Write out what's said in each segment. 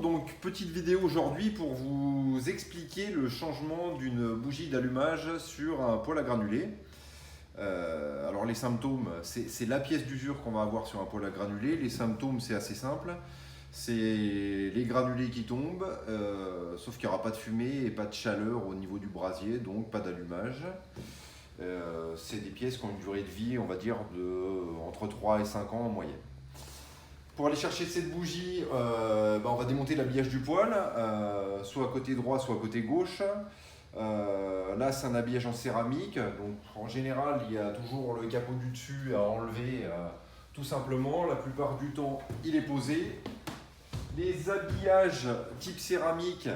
donc petite vidéo aujourd'hui pour vous expliquer le changement d'une bougie d'allumage sur un poêle à granulés. Alors les symptômes, c'est la pièce d'usure qu'on va avoir sur un poêle à granulés. Les symptômes, c'est assez simple. C'est les granulés qui tombent, sauf qu'il n'y aura pas de fumée et pas de chaleur au niveau du brasier, donc pas d'allumage. C'est des pièces qui ont une durée de vie, on va dire, entre 3 et 5 ans en moyenne. Pour aller chercher cette bougie, on va démonter l'habillage du poêle, soit à côté droit, soit à côté gauche. Là, c'est un habillage en céramique, donc en général, il y a toujours le capot du dessus à enlever tout simplement. La plupart du temps, il est posé. Les habillages type céramique,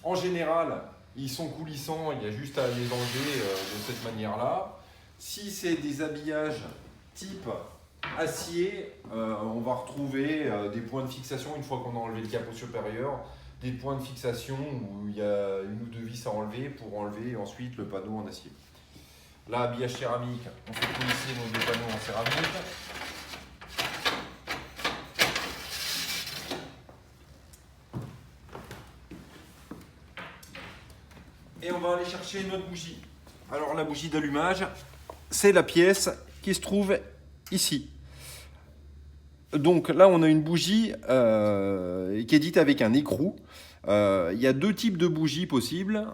en général, ils sont coulissants, il y a juste à les enlever de cette manière-là. Si c'est des habillages type acier, on va retrouver des points de fixation une fois qu'on a enlevé le capot supérieur, des points de fixation où il y a une ou deux vis à enlever pour enlever ensuite le panneau en acier. Là, habillage céramique, on fait coulisser nos deux panneaux en céramique. Et on va aller chercher une autre bougie. Alors la bougie d'allumage, c'est la pièce qui se trouve ici. Donc là, on a une bougie qui est dite avec un écrou. Il y a deux types de bougies possibles.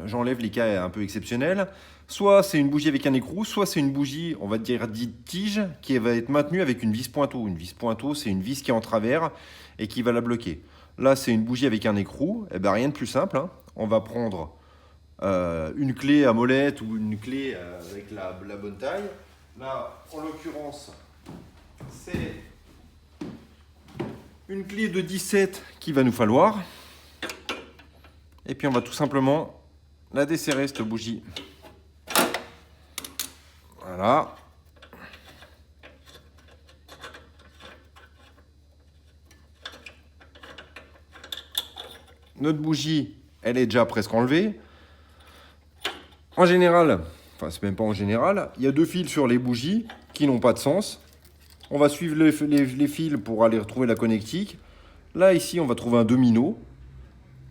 J'enlève les cas un peu exceptionnels. Soit c'est une bougie avec un écrou, soit c'est une bougie, on va dire, dite tige, qui va être maintenue avec une vis pointeau. Une vis pointeau, c'est une vis qui est en travers et qui va la bloquer. Là, c'est une bougie avec un écrou. Eh ben, rien de plus simple, hein. On va prendre une clé à molette ou une clé avec la bonne taille. Là, en l'occurrence, c'est une clé de 17 qu'il va nous falloir. Et puis on va tout simplement la desserrer, cette bougie. Voilà. Notre bougie, elle est déjà presque enlevée. En général, enfin c'est même pas en général, il y a deux fils sur les bougies qui n'ont pas de sens. On va suivre les fils pour aller retrouver la connectique. Là, ici, on va trouver un domino.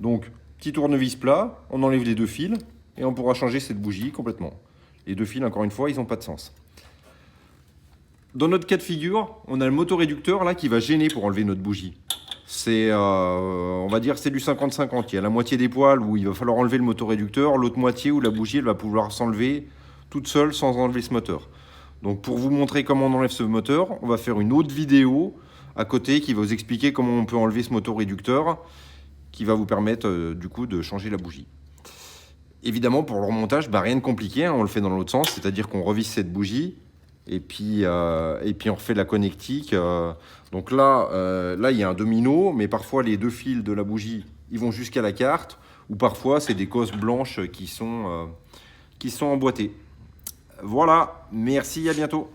Donc, petit tournevis plat, on enlève les deux fils et on pourra changer cette bougie complètement. Les deux fils, encore une fois, ils n'ont pas de sens. Dans notre cas de figure, on a le motoréducteur là qui va gêner pour enlever notre bougie. C'est, on va dire, c'est du 50-50. Il y a la moitié des poils où il va falloir enlever le motoréducteur, l'autre moitié où la bougie elle va pouvoir s'enlever toute seule sans enlever ce moteur. Donc pour vous montrer comment on enlève ce moteur, on va faire une autre vidéo à côté qui va vous expliquer comment on peut enlever ce motoréducteur qui va vous permettre du coup de changer la bougie. Évidemment pour le remontage, rien de compliqué, hein, on le fait dans l'autre sens, c'est-à-dire qu'on revisse cette bougie et puis on refait la connectique. Donc là, il y a un domino, mais parfois les deux fils de la bougie ils vont jusqu'à la carte ou parfois c'est des cosses blanches qui sont emboîtées. Voilà, merci, à bientôt.